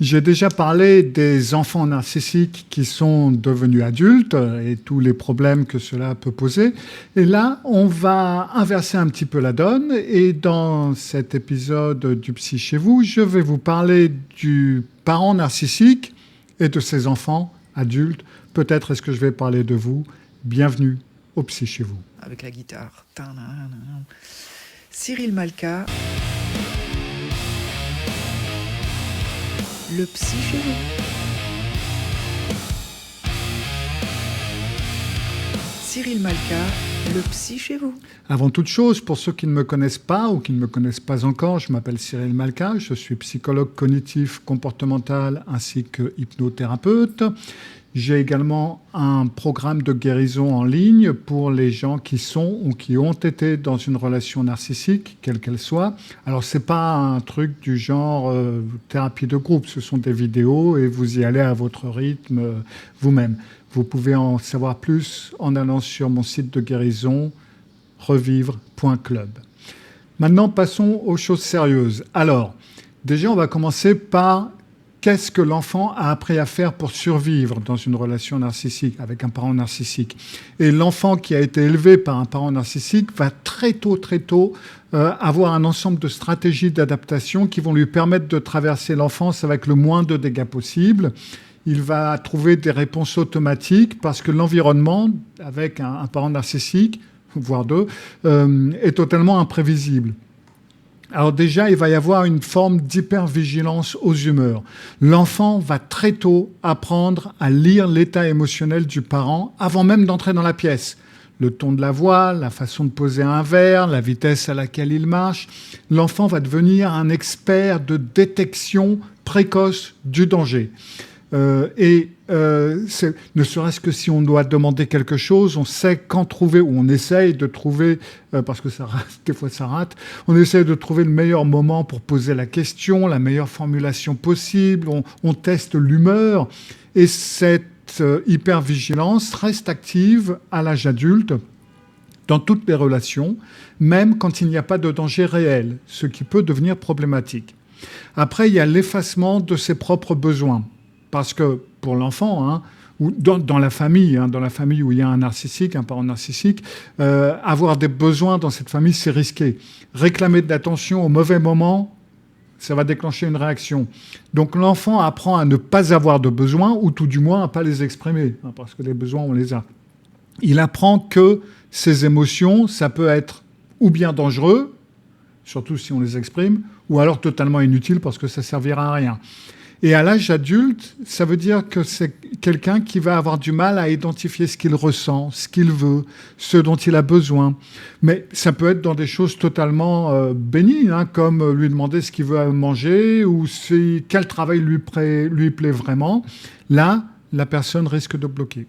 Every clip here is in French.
J'ai déjà parlé des enfants narcissiques qui sont devenus adultes et tous les problèmes que cela peut poser. Et là, on va inverser un petit peu la donne. Et dans cet épisode du Psy chez vous, je vais vous parler du parent narcissique et de ses enfants adultes. Peut-être est-ce que je vais parler de vous. Bienvenue au Psy chez vous. Avec la guitare. Cyril Malka. Le Psy chez vous. Cyril Malka, le Psy chez vous. Avant toute chose, pour ceux qui ne me connaissent pas ou qui ne me connaissent pas encore, je m'appelle Cyril Malka, je suis psychologue cognitif comportemental ainsi que hypnothérapeute. J'ai également un programme de guérison en ligne pour les gens qui sont ou qui ont été dans une relation narcissique, quelle qu'elle soit. Alors, ce n'est pas un truc du genre thérapie de groupe, ce sont des vidéos et vous y allez à votre rythme vous-même. Vous pouvez en savoir plus en allant sur mon site de guérison, revivre.club. Maintenant, passons aux choses sérieuses. Alors, déjà, on va commencer par... Qu'est-ce que l'enfant a appris à faire pour survivre dans une relation narcissique, avec un parent narcissique? Et l'enfant qui a été élevé par un parent narcissique va très tôt, avoir un ensemble de stratégies d'adaptation qui vont lui permettre de traverser l'enfance avec le moins de dégâts possible. Il va trouver des réponses automatiques parce que l'environnement, avec un parent narcissique, voire deux, est totalement imprévisible. Alors déjà, il va y avoir une forme d'hypervigilance aux humeurs. L'enfant va très tôt apprendre à lire l'état émotionnel du parent avant même d'entrer dans la pièce. Le ton de la voix, la façon de poser un verre, la vitesse à laquelle il marche. L'enfant va devenir un expert de détection précoce du danger. Ne serait-ce que si on doit demander quelque chose, on sait quand trouver, ou on essaye de trouver, parce que ça rate, des fois ça rate, on essaye de trouver le meilleur moment pour poser la question, la meilleure formulation possible, on teste l'humeur, et cette hypervigilance reste active à l'âge adulte, dans toutes les relations, même quand il n'y a pas de danger réel, ce qui peut devenir problématique. Après, il y a l'effacement de ses propres besoins. Parce que pour l'enfant, ou dans la famille où il y a un narcissique, un parent narcissique, avoir des besoins dans cette famille, c'est risqué. Réclamer de l'attention au mauvais moment, ça va déclencher une réaction. Donc l'enfant apprend à ne pas avoir de besoins, ou tout du moins à ne pas les exprimer, parce que les besoins, on les a. Il apprend que ses émotions, ça peut être ou bien dangereux, surtout si on les exprime, ou alors totalement inutile parce que ça ne servira à rien. Et à l'âge adulte, ça veut dire que c'est quelqu'un qui va avoir du mal à identifier ce qu'il ressent, ce qu'il veut, ce dont il a besoin. Mais ça peut être dans des choses totalement bénignes, comme lui demander ce qu'il veut manger ou quel travail lui plaît vraiment. Là, la personne risque de bloquer.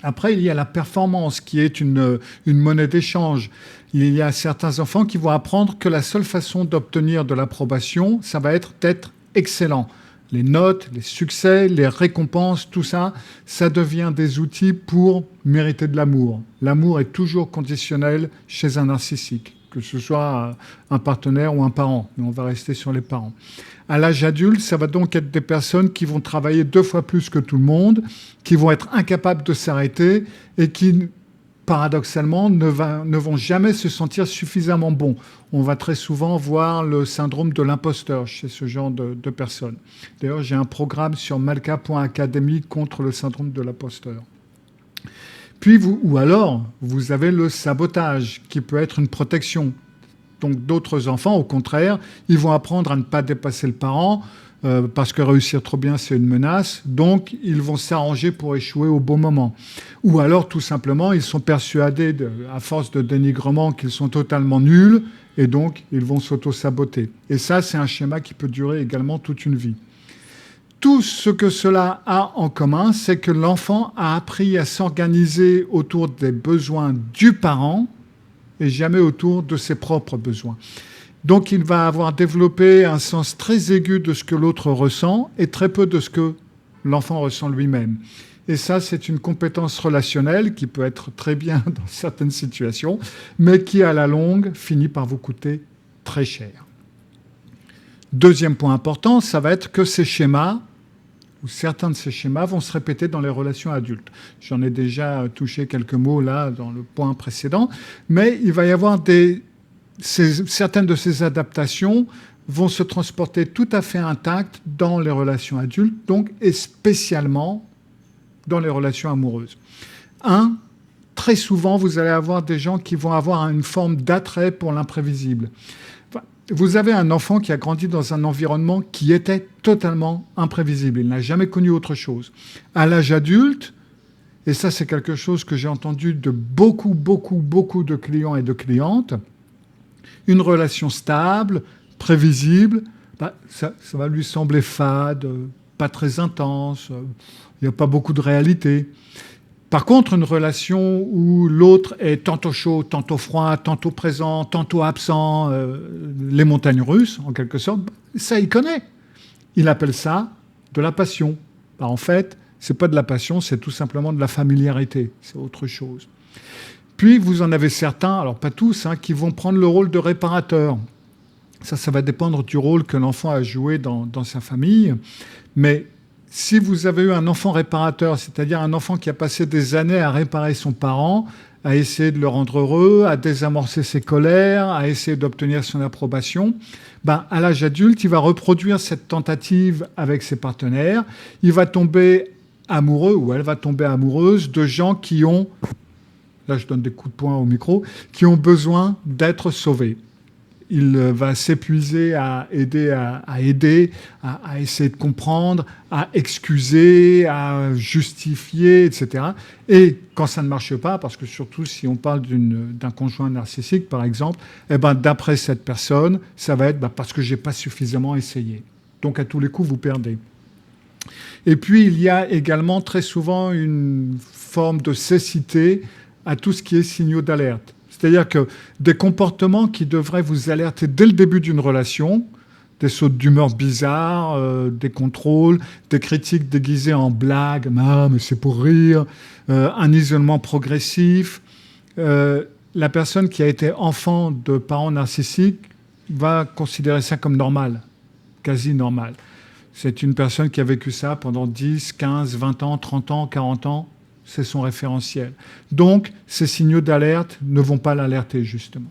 Après, il y a la performance qui est une monnaie d'échange. Il y a certains enfants qui vont apprendre que la seule façon d'obtenir de l'approbation, ça va être d'être excellent. Les notes, les succès, les récompenses, tout ça, ça devient des outils pour mériter de l'amour. L'amour est toujours conditionnel chez un narcissique, que ce soit un partenaire ou un parent. Mais on va rester sur les parents. À l'âge adulte, ça va donc être des personnes qui vont travailler 2 fois plus que tout le monde, qui vont être incapables de s'arrêter et qui, paradoxalement, ne vont jamais se sentir suffisamment bons. On va très souvent voir le syndrome de l'imposteur chez ce genre de personnes. D'ailleurs, j'ai un programme sur malka.academy contre le syndrome de l'imposteur. Puis, ou alors, vous avez le sabotage, qui peut être une protection. Donc, d'autres enfants, au contraire, ils vont apprendre à ne pas dépasser le parent, parce que réussir trop bien, c'est une menace. Donc, ils vont s'arranger pour échouer au bon moment. Ou alors, tout simplement, ils sont persuadés, à force de dénigrement, qu'ils sont totalement nuls, et donc, ils vont s'auto-saboter. Et ça, c'est un schéma qui peut durer également toute une vie. Tout ce que cela a en commun, c'est que l'enfant a appris à s'organiser autour des besoins du parent et jamais autour de ses propres besoins. Donc, il va avoir développé un sens très aigu de ce que l'autre ressent et très peu de ce que l'enfant ressent lui-même. Et ça, c'est une compétence relationnelle qui peut être très bien dans certaines situations, mais qui, à la longue, finit par vous coûter très cher. Deuxième point important, ça va être que ces schémas, ou certains de ces schémas, vont se répéter dans les relations adultes. J'en ai déjà touché quelques mots là dans le point précédent, mais il va y avoir certaines de ces adaptations vont se transporter tout à fait intactes dans les relations adultes, donc, et spécialement dans les relations amoureuses. Très souvent, vous allez avoir des gens qui vont avoir une forme d'attrait pour l'imprévisible. Vous avez un enfant qui a grandi dans un environnement qui était totalement imprévisible. Il n'a jamais connu autre chose. À l'âge adulte, et ça c'est quelque chose que j'ai entendu de beaucoup de clients et de clientes, une relation stable, prévisible, ça va lui sembler fade, pas très intense, il n'y a pas beaucoup de réalité. Par contre, une relation où l'autre est tantôt chaud, tantôt froid, tantôt présent, tantôt absent, les montagnes russes, en quelque sorte, ça, il connaît. Il appelle ça de la passion. En fait, ce n'est pas de la passion, c'est tout simplement de la familiarité. C'est autre chose. Puis, vous en avez certains, alors pas tous, qui vont prendre le rôle de réparateur. Ça va dépendre du rôle que l'enfant a joué dans sa famille. Mais si vous avez eu un enfant réparateur, c'est-à-dire un enfant qui a passé des années à réparer son parent, à essayer de le rendre heureux, à désamorcer ses colères, à essayer d'obtenir son approbation, à l'âge adulte, il va reproduire cette tentative avec ses partenaires. Il va tomber amoureux ou elle va tomber amoureuse de gens qui ont, là je donne des coups de poing au micro, qui ont besoin d'être sauvés. Il va s'épuiser à aider, à essayer de comprendre, à excuser, à justifier, etc. Et quand ça ne marche pas, parce que surtout si on parle d'un conjoint narcissique, par exemple, d'après cette personne, ça va être parce que je n'ai pas suffisamment essayé. Donc à tous les coups, vous perdez. Et puis il y a également très souvent une forme de cécité à tout ce qui est signaux d'alerte. C'est-à-dire que des comportements qui devraient vous alerter dès le début d'une relation, des sautes d'humeur bizarres, des contrôles, des critiques déguisées en blagues, mais c'est pour rire, un isolement progressif. La personne qui a été enfant de parents narcissiques va considérer ça comme normal, quasi normal. C'est une personne qui a vécu ça pendant 10, 15, 20 ans, 30 ans, 40 ans. C'est son référentiel. Donc, ces signaux d'alerte ne vont pas l'alerter, justement.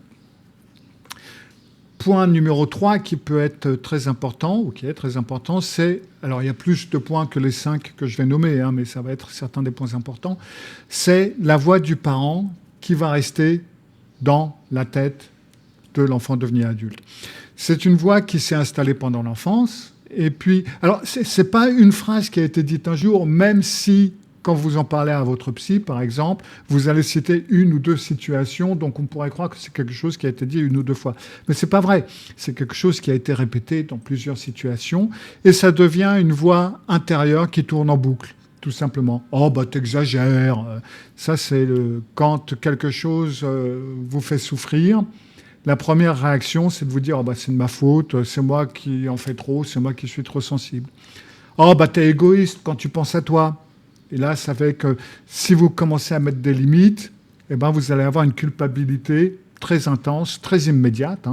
Point numéro 3 qui peut être très important, ou qui est très important, c'est... Alors, il y a plus de points que les 5 que je vais nommer, mais ça va être certains des points importants. C'est la voix du parent qui va rester dans la tête de l'enfant devenu adulte. C'est une voix qui s'est installée pendant l'enfance. Et puis... Alors, c'est pas une phrase qui a été dite un jour, même si... Quand vous en parlez à votre psy, par exemple, vous allez citer une ou deux situations, donc on pourrait croire que c'est quelque chose qui a été dit une ou deux fois. Mais ce n'est pas vrai. C'est quelque chose qui a été répété dans plusieurs situations, et ça devient une voix intérieure qui tourne en boucle, tout simplement. « Oh, t'exagères !» Ça, c'est quand quelque chose vous fait souffrir. La première réaction, c'est de vous dire « Oh, c'est de ma faute, c'est moi qui en fais trop, c'est moi qui suis trop sensible. »« Oh, t'es égoïste quand tu penses à toi. » Et là, ça fait que si vous commencez à mettre des limites, vous allez avoir une culpabilité très intense, très immédiate,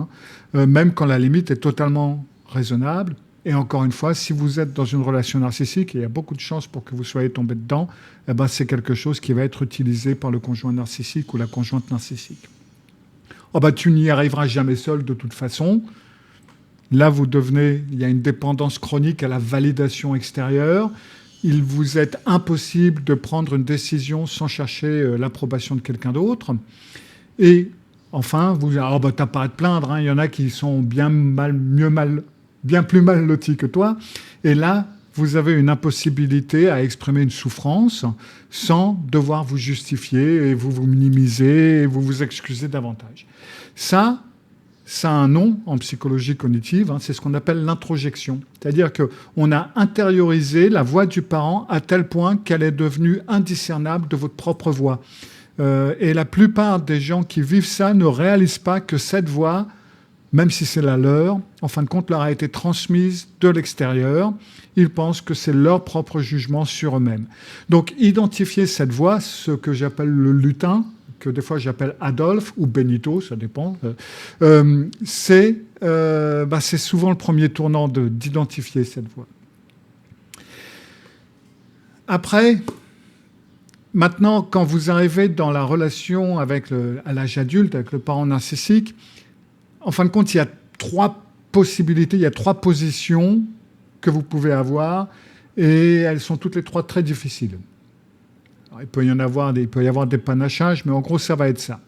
même quand la limite est totalement raisonnable. Et encore une fois, si vous êtes dans une relation narcissique, et il y a beaucoup de chances pour que vous soyez tombé dedans, c'est quelque chose qui va être utilisé par le conjoint narcissique ou la conjointe narcissique. « Oh, tu n'y arriveras jamais seul de toute façon. » Là, il y a une dépendance chronique à la validation extérieure. Il vous est impossible de prendre une décision sans chercher l'approbation de quelqu'un d'autre. Et enfin, vous dites, t'as pas à te plaindre, il y en a qui sont bien plus mal lotis que toi. Et là, vous avez une impossibilité à exprimer une souffrance sans devoir vous justifier et vous minimiser et vous vous excuser davantage. Ça a un nom en psychologie cognitive, c'est ce qu'on appelle l'introjection. C'est-à-dire qu'on a intériorisé la voix du parent à tel point qu'elle est devenue indiscernable de votre propre voix. Et la plupart des gens qui vivent ça ne réalisent pas que cette voix, même si c'est la leur, en fin de compte, leur a été transmise de l'extérieur. Ils pensent que c'est leur propre jugement sur eux-mêmes. Donc, identifier cette voix, ce que j'appelle le lutin, que des fois j'appelle Adolphe ou Benito, ça dépend, c'est c'est souvent le premier tournant d'identifier cette voie. Après, maintenant, quand vous arrivez dans la relation à l'âge adulte, avec le parent narcissique, en fin de compte, il y a 3 possibilités, il y a 3 positions que vous pouvez avoir, et elles sont toutes les 3 très difficiles. Alors, il peut y avoir des panachages, mais en gros, ça va être ça.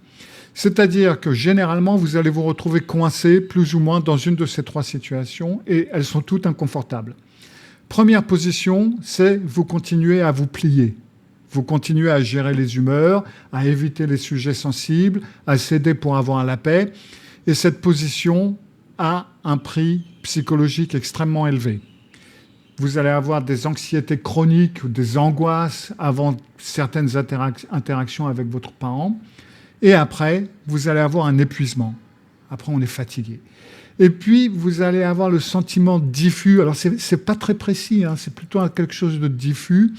C'est-à-dire que généralement, vous allez vous retrouver coincé plus ou moins dans une de ces 3 situations, et elles sont toutes inconfortables. Première position, c'est vous continuez à vous plier. Vous continuez à gérer les humeurs, à éviter les sujets sensibles, à céder pour avoir la paix. Et cette position a un prix psychologique extrêmement élevé. Vous allez avoir des anxiétés chroniques ou des angoisses avant certaines interactions avec votre parent. Et après, vous allez avoir un épuisement. Après, on est fatigué. Et puis, vous allez avoir le sentiment diffus. Alors, c'est pas très précis, hein, c'est plutôt quelque chose de diffus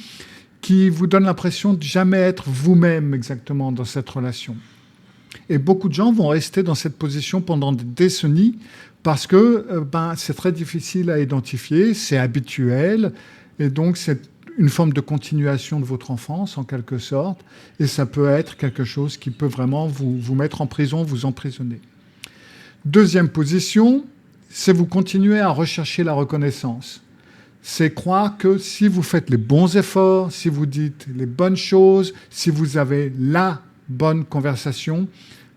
qui vous donne l'impression de jamais être vous-même exactement dans cette relation. Et beaucoup de gens vont rester dans cette position pendant des décennies parce que c'est très difficile à identifier, c'est habituel, et donc c'est une forme de continuation de votre enfance, en quelque sorte, et ça peut être quelque chose qui peut vraiment vous mettre en prison, vous emprisonner. Deuxième position, c'est vous continuer à rechercher la reconnaissance. C'est croire que si vous faites les bons efforts, si vous dites les bonnes choses, si vous avez la bonne conversation,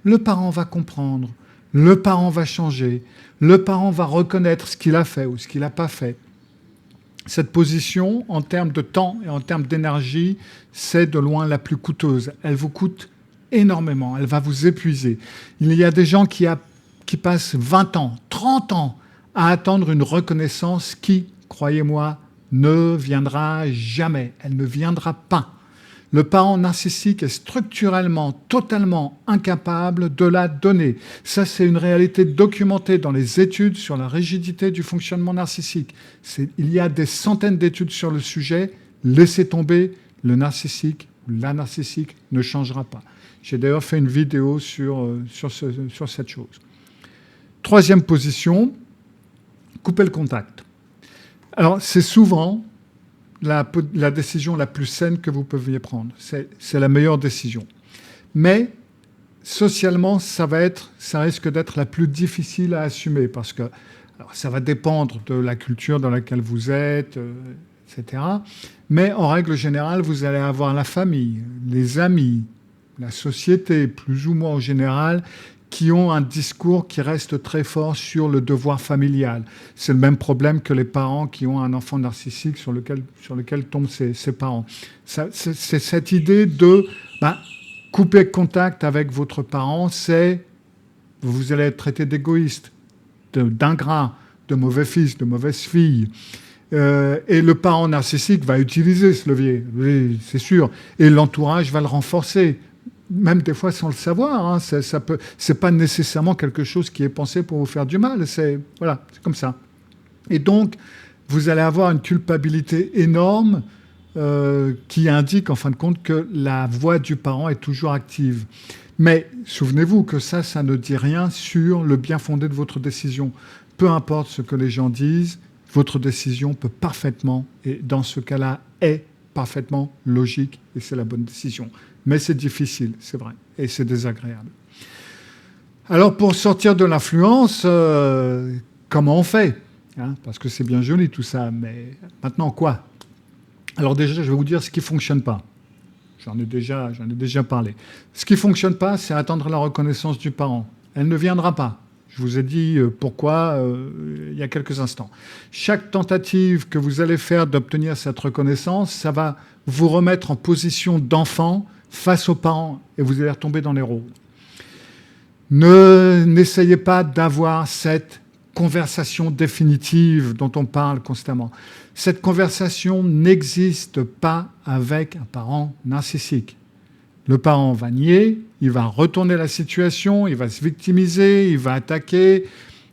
le parent va comprendre, le parent va changer, le parent va reconnaître ce qu'il a fait ou ce qu'il n'a pas fait. Cette position, en termes de temps et en termes d'énergie, c'est de loin la plus coûteuse. Elle vous coûte énormément, elle va vous épuiser. Il y a des gens qui passent 20 ans, 30 ans à attendre une reconnaissance qui, croyez-moi, ne viendra jamais. Elle ne viendra pas. Le parent narcissique est structurellement, totalement incapable de la donner. Ça, c'est une réalité documentée dans les études sur la rigidité du fonctionnement narcissique. Il y a des centaines d'études sur le sujet. Laissez tomber, le narcissique ou la narcissique ne changera pas. J'ai d'ailleurs fait une vidéo sur cette chose. Troisième position, couper le contact. Alors, c'est souvent la décision la plus saine que vous pouviez prendre. C'est la meilleure décision. Mais, socialement, ça risque d'être la plus difficile à assumer parce que ça va dépendre de la culture dans laquelle vous êtes, etc. Mais, en règle générale, vous allez avoir la famille, les amis, la société, plus ou moins en général, qui ont un discours qui reste très fort sur le devoir familial. C'est le même problème que les parents qui ont un enfant narcissique sur lequel tombent ses parents. C'est cette idée de couper contact avec votre parent, vous allez être traité d'égoïste, d'ingrat, de mauvais fils, de mauvaise fille. Et le parent narcissique va utiliser ce levier, oui, c'est sûr, et l'entourage va le renforcer. Même des fois sans le savoir, hein, c'est pas nécessairement quelque chose qui est pensé pour vous faire du mal, c'est comme ça. Et donc, vous allez avoir une culpabilité énorme qui indique en fin de compte que la voix du parent est toujours active. Mais souvenez-vous que ça ne dit rien sur le bien fondé de votre décision. Peu importe ce que les gens disent, votre décision peut parfaitement, et dans ce cas-là, est parfaitement logique, et c'est la bonne décision. Mais c'est difficile, c'est vrai, et c'est désagréable. Alors, pour sortir de l'influence, comment on fait, hein? Parce que c'est bien joli tout ça, mais maintenant quoi? Alors déjà, je vais vous dire ce qui ne fonctionne pas. J'en ai déjà parlé. Ce qui ne fonctionne pas, c'est attendre la reconnaissance du parent. Elle ne viendra pas. Je vous ai dit pourquoi il y a quelques instants. Chaque tentative que vous allez faire d'obtenir cette reconnaissance, ça va vous remettre en position d'enfant face aux parents, et vous allez retomber dans les rôles. N'essayez pas d'avoir cette conversation définitive dont on parle constamment. Cette conversation n'existe pas avec un parent narcissique. Le parent va nier, il va retourner la situation, il va se victimiser, il va attaquer.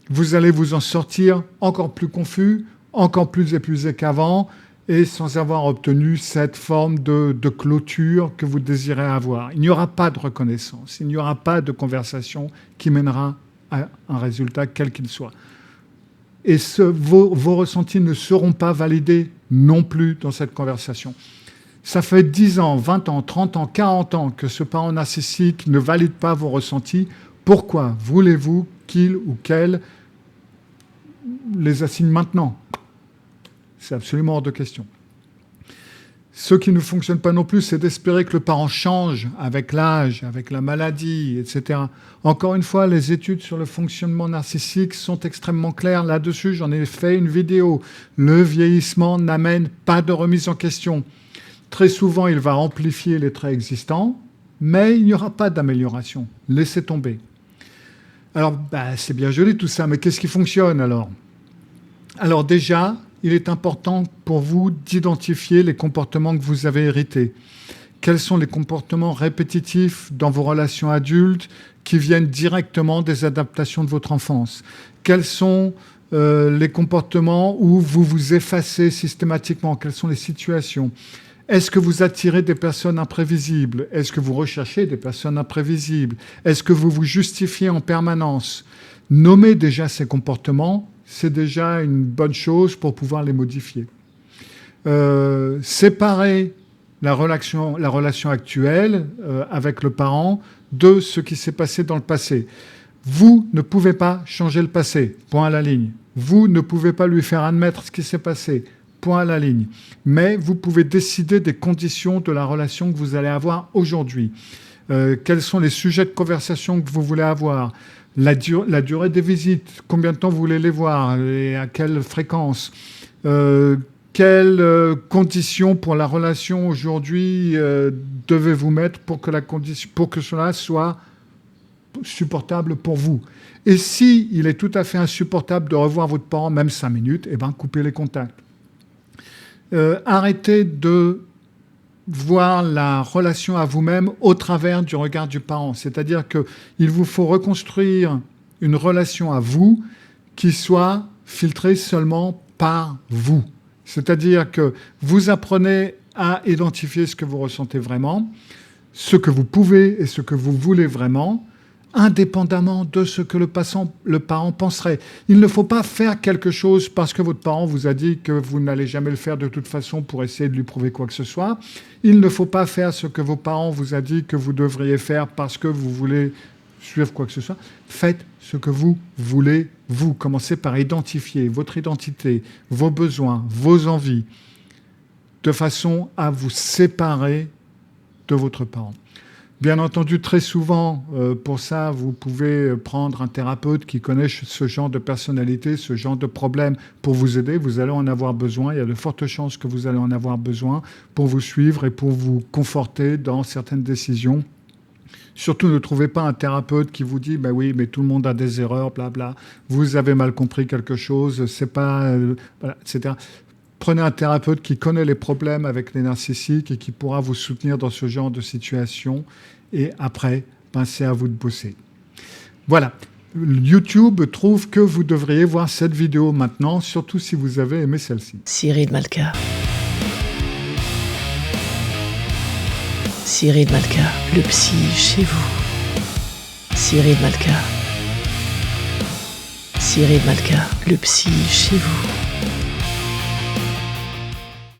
Vous allez vous en sortir encore plus confus, encore plus épuisé qu'avant, et sans avoir obtenu cette forme de clôture que vous désirez avoir. Il n'y aura pas de reconnaissance, il n'y aura pas de conversation qui mènera à un résultat quel qu'il soit. Et vos ressentis ne seront pas validés non plus dans cette conversation. Ça fait 10 ans, 20 ans, 30 ans, 40 ans que ce parent narcissique ne valide pas vos ressentis. Pourquoi voulez-vous qu'il ou qu'elle les assigne maintenant? C'est absolument hors de question. Ce qui ne fonctionne pas non plus, c'est d'espérer que le parent change avec l'âge, avec la maladie, etc. Encore une fois, les études sur le fonctionnement narcissique sont extrêmement claires là-dessus. J'en ai fait une vidéo. Le vieillissement n'amène pas de remise en question. Très souvent, il va amplifier les traits existants, mais il n'y aura pas d'amélioration. Laissez tomber. Alors, c'est bien joli tout ça, mais qu'est-ce qui fonctionne alors? Alors déjà, il est important pour vous d'identifier les comportements que vous avez hérités. Quels sont les comportements répétitifs dans vos relations adultes qui viennent directement des adaptations de votre enfance? Quels sont les comportements où vous vous effacez systématiquement? Quelles sont les situations? Est-ce que vous attirez des personnes imprévisibles? Est-ce que vous recherchez des personnes imprévisibles? Est-ce que vous vous justifiez en permanence? Nommez déjà ces comportements, c'est déjà une bonne chose pour pouvoir les modifier. Séparer la relation actuelle avec le parent de ce qui s'est passé dans le passé. Vous ne pouvez pas changer le passé, point à la ligne. Vous ne pouvez pas lui faire admettre ce qui s'est passé, point à la ligne. Mais vous pouvez décider des conditions de la relation que vous allez avoir aujourd'hui. Quels sont les sujets de conversation que vous voulez avoir? La durée des visites, combien de temps vous voulez les voir et à quelle fréquence? Quelles conditions pour la relation aujourd'hui devez-vous mettre pour que cela soit supportable pour vous? Et si il est tout à fait insupportable de revoir votre parent, même 5 minutes, coupez les contacts. Arrêtez de voir la relation à vous-même au travers du regard du parent. C'est-à-dire qu'il vous faut reconstruire une relation à vous qui soit filtrée seulement par vous. C'est-à-dire que vous apprenez à identifier ce que vous ressentez vraiment, ce que vous pouvez et ce que vous voulez vraiment, indépendamment de ce que le parent penserait. Il ne faut pas faire quelque chose parce que votre parent vous a dit que vous n'allez jamais le faire de toute façon pour essayer de lui prouver quoi que ce soit. Il ne faut pas faire ce que vos parents vous a dit que vous devriez faire parce que vous voulez suivre quoi que ce soit. Faites ce que vous voulez, vous. Commencez par identifier votre identité, vos besoins, vos envies, de façon à vous séparer de votre parent. Bien entendu, très souvent, pour ça, vous pouvez prendre un thérapeute qui connaît ce genre de personnalité, ce genre de problème pour vous aider. Vous allez en avoir besoin. Il y a de fortes chances que vous allez en avoir besoin pour vous suivre et pour vous conforter dans certaines décisions. Surtout, ne trouvez pas un thérapeute qui vous dit « oui, mais tout le monde a des erreurs, blabla. Vous avez mal compris quelque chose, c'est pas... voilà, etc. » Prenez un thérapeute qui connaît les problèmes avec les narcissiques et qui pourra vous soutenir dans ce genre de situation. Et après, c'est à vous de bosser. Voilà. YouTube trouve que vous devriez voir cette vidéo maintenant, surtout si vous avez aimé celle-ci. Cyril Malka. Cyril Malka, le psy chez vous. Cyril Malka. Cyril Malka, le psy chez vous.